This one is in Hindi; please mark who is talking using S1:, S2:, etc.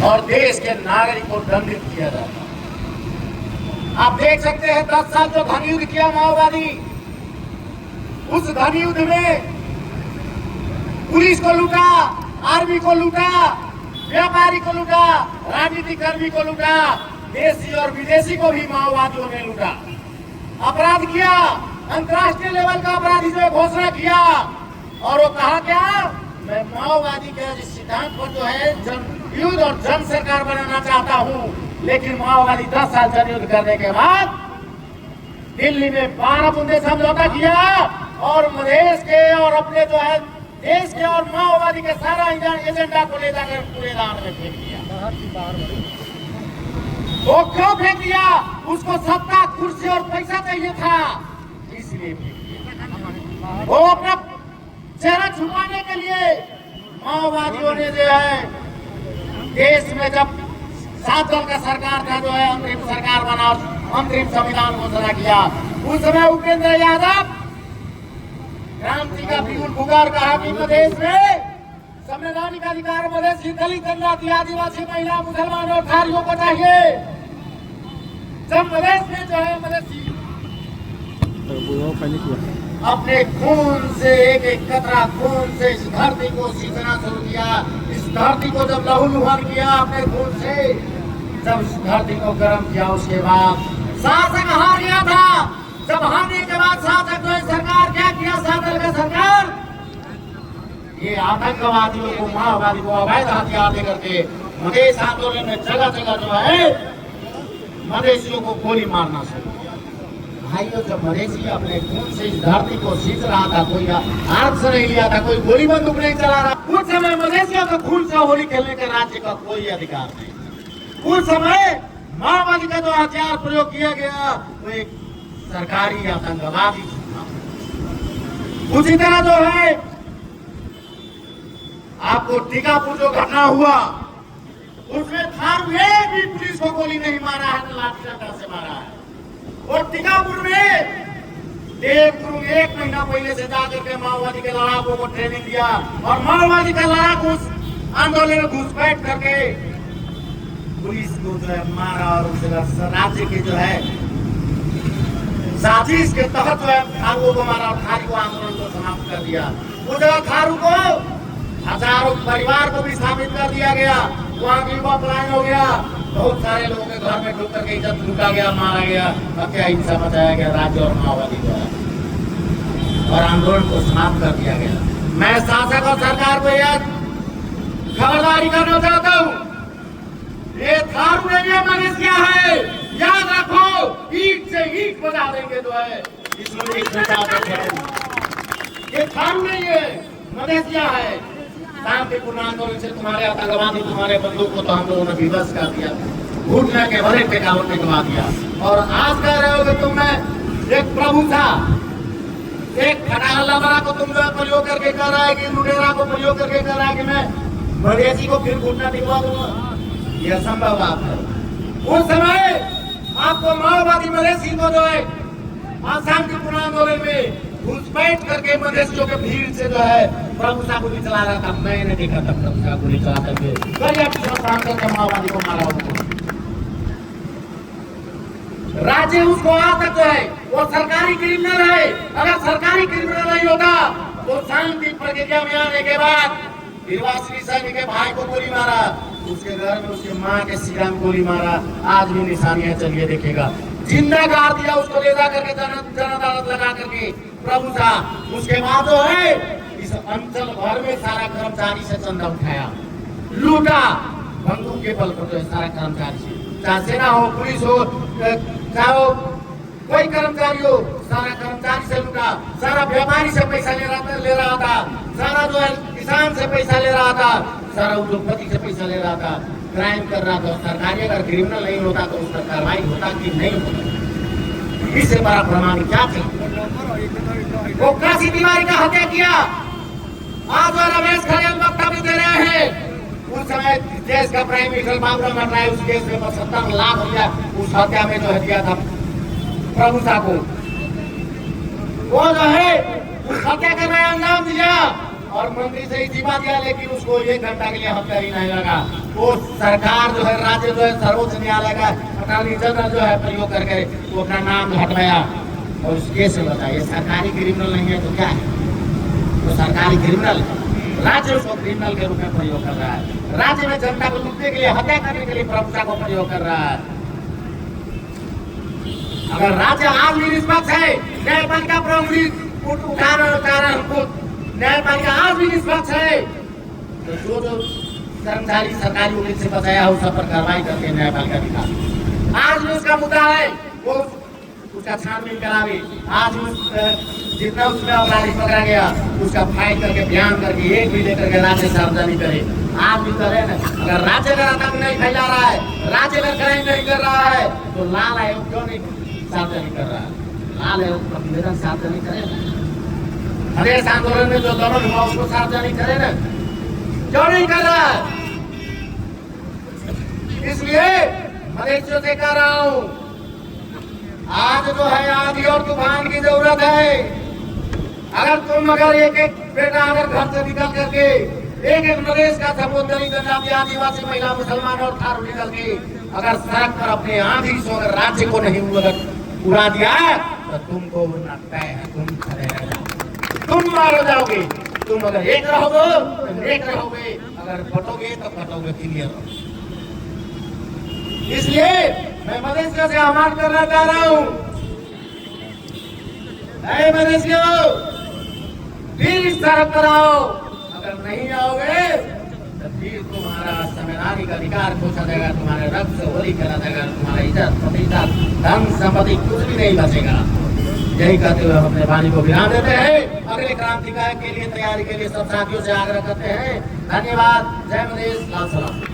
S1: और देश के नागरिक को दंडित किया जाता। आप देख सकते हैं 10 साल जो घन युद्ध किया माओवादी, उस घन युद्ध में पुलिस को लूटा, आर्मी को लूटा, व्यापारी को लूटा, राजनीतिक कर्मी को लूटा, देशी और विदेशी को भी माओवादियों ने लूटा। अपराध किया, अंतर्राष्ट्रीय लेवल का अपराधी जो घोषणा किया, और वो कहा क्या, मैं माओवादी के सिद्धांत पर जो है युद्ध और जन सरकार बनाना चाहता हूँ। लेकिन माओवादी 10 साल जन युद्ध करने के बाद दिल्ली में 12 बूंदे समझौता किया और मधेश के और अपने जो है देश के और माओवादी के सारा एजेंडा को ले जाकर कूड़ेदान में फेंक दिया। वो क्यों फेंक दिया? उसको सत्ता, कुर्सी और पैसा चाहिए था, इसलिए फेंक दिया। वो अपना चेहरा छुपाने के लिए माओवादियों ने जो है देश में जब 7 दल का सरकार था, जो है अंतरिम सरकार बना, अंतरिम संविधान घोषणा किया, उस समय उपेंद्र यादव क्रांति का बिगुल पुकार कहा कि मधेश में संवैधानिक अधिकार मधेश की दलित, जनजाति, आदिवासी, महिला, मुसलमान और खारियों को चाहिए। जब मधेश में जो है मधेसी अपने खून से एक कतरा खून से इस धरती को सींचना शुरू किया, इस धरती को जब लहूलुहान किया अपने खून से, जब इस धरती को गर्म किया, उसके बाद शासक हार गया था। जब हारने के बाद शासक जो सरकार क्या किया, शासन का सरकार ये आतंकवादियों को, माओवादी को अवैध हथियार दे करके मधेश आंदोलन में जगह जगह जो है मधेशियों को गोली मारना शुरू किया। भाइयों, जब मधेशी अपने खून से इस धरती को सींच रहा था, कोई आर्म्स नहीं लिया था, कोई गोली बंदूक नहीं चला रहा, उस समय मधेशियों के खून से होली खेलने के राज्य का कोई अधिकार नहीं। उस समय माओवादी का जो हथियार प्रयोग किया गया वो एक सरकारी आतंकवादी था। उसी तरह जो है आपको टीकापुर जो घटना हुआ, उसमें थारू एक भी पुलिस को गोली नहीं मारा है, तो लाठी डंडा से मारा है। और टीकापुर में देवगुरु 1 महीना पहले से जाकर के माओवादी के लड़ाकों को ट्रेनिंग दिया और माओवादी का लड़ाकू उस आंदोलन में घुसपैठ करके पुलिस को जो है मारा और उस राज्य के जो है साजिश के तहत जो है थारुओं को मारा और थारू आंदोलन को समाप्त कर दिया। उस जगह थारू को हजारों परिवार को भी शामिल कर दिया गया, वहाँ की युवा पलायन हो गया, बहुत सारे लोगों के घर में ढुक करके इज्जत लूटा गया, मारा गया, हत्या हिंसा मचाया गया राज्य और माओवादी द्वारा, और आंदोलन को समाप्त कर दिया गया। मैं शासक और सरकार को यह खबरदारी करना चाहता हूँ, ये थारू ने ये मनीष किया है, याद रखो, ईट से ईट बजा देंगे जो है ये थारू नहीं है, मधेसिया है। शांतिपूर्ण आंदोलन से तुम्हारे आतंकवादी, तुम्हारे बंदूक को तो हम लोगों ने विवश कर दिया, घुटने के भरे टेकावट टिकवा दिया, और आज कह रहे हो कि तुमने एक प्रभु था, एक खटाला को तुम जो प्रयोग करके कर रहा है कि लुटेरा को प्रयोग करके कर रहा है कि मैं मधेसी को फिर घुटना टिकवा दूंगा, यह संभव बात है। उस समय आपको माओवादी मधेसी को जो है अशांतिपूर्ण आंदोलन में घुसपैठ करके मधेसियों के भीड़ से जो है प्रभुता गोली चला रहा था, मैंने देखा था प्रभुता गोली चला करके माओवादी को मारा। राज्य उसको आज तक जो है वो सरकारी क्रिमिनल है। अगर सरकारी क्रिमिनल नहीं होता तो शांति प्रक्रिया में आने के बाद निर्वासित सैनिक के भाई को गोली मारा, उसके घर में उसके माँ के सिरा में गोली मारा, आज भी निशानियां चलिए देखेगा, जिंदा गाड़ दिया उसको ले जा करके जन अदालत लगा करके प्रभु था। उसके बाद जो है इस अंचल भर में सारा कर्मचारी से चंदा उठाया, लूटा, बंदूक के बल पर सारा कर्मचारी से, चाहे सेना हो, पुलिस हो, चाहे हो कोई कर्मचारी हो, सारा कर्मचारी से लूटा, सारा व्यापारी से पैसा ले रहा था, सारा जो है किसान से पैसा ले रहा था, सारा उद्योगपति से पैसा ले रहा था, क्राइम कर रहा था। सरकारी अगर क्रिमिनल नहीं होता तो उस पर कार्रवाई होता कि नहीं होता, इससे बड़ा प्रमाण क्या चाहिए। वो काशी तिवारी का हत्या किया, आज वो रमेश खरेल वक्तव्य दे रहे हैं, उस समय देश का प्राइम मिनिस्टर बाबूराव भट्टराय उस केस में 70 लाख रुपया उस हत्या में जो है दिया था प्रभु साहब को, वो जो है उस हत्या का मैं अंजाम दिया, और मंत्री से इस्तीफा दिया, लेकिन उसको 1 घंटा के लिए हफ्ता ही नहीं लगा। वो सरकार जो है, राज्य जो है, सर्वोच्च न्यायालय का अटॉर्नी जनरल जो है प्रयोग करके वो अपना नाम हटवाया। और उस केस में बताइए, सरकारी क्रिमिनल नहीं है तो क्या है? तो सरकारी क्रिमिनल, राज्य उसको क्रिमिनल के रूप में प्रयोग कर रहा है। राज्य में जनता को लूटने के लिए, हत्या करने के लिए प्रभुता को प्रयोग कर रहा है। अगर राज्य आज भी निष्पक्ष है, न्यायपालिका प्रमुख उठाना हमको, न्यायपालिका आज भी निष्पक्ष है, तो जो कर्मचारी सरकारी वकील से बचाया है उस सब पर कार्रवाई करके न्यायपालिका दिखा। आज भी उसका मुद्दा है, वो उसका छानबीन करावे। आज जितना उसमें अपराधी पकड़ा गया उसका फाइल करके, बयान करके, एक भी लेकर के राज्य सार्वजनिक करे। आप भी करे ना। अगर राज्य अगर आतंक नहीं फैला रहा है, राज्य अगर क्राइम नहीं कर रहा है, तो लाल आयोग क्यों नहीं सार्वजनिक कर रहा है? लाल आयोग प्रतिवेदन सार्वजनिक करे ना। प्रदेश आंदोलन में जो दमन हुआ उसको सार्वजनिक करे ना, क्यों नहीं कर रहा है? इसलिए मदेशियों से कह रहा हूं, आज जो है आंधी और तूफान की जरूरत है। अगर एक एक बेटा अगर घर से निकल करके एक प्रदेश का समुद्री जनजाति, आदिवासी, महिला, मुसलमान और थारू निकल के अगर सड़क पर अपने आंधी से अगर राज्य को नहीं उड़ा दिया तो तुमको लगता है तुम खड़े रह जाओगे, तुम मारो जाओगे। तुम अगर एक रहोगे तो एक रहोगे, अगर बटोगे तो कटोगे, क्लियर। इसलिए मैं मदेशियों से आह्वान करना चाह रहा हूं, मदेशियों प्लीज सड़क पर आओ। अगर नहीं आओगे तो फिर तुम्हारा संवैधानिक अधिकार पूछा जाएगा, तुम्हारे रक्त से होली खेला जाएगा, तुम्हारा इज्जत, प्रतिष्ठा, धन संपत्ति कुछ भी नहीं बचेगा। यही कहते हुए हम अपने वाणी को विराम देते हैं। अगले क्रांतिकाय के लिए तैयारी के लिए सब साथियों से आग्रह करते हैं। धन्यवाद। जय मदेश, लाल सलाम।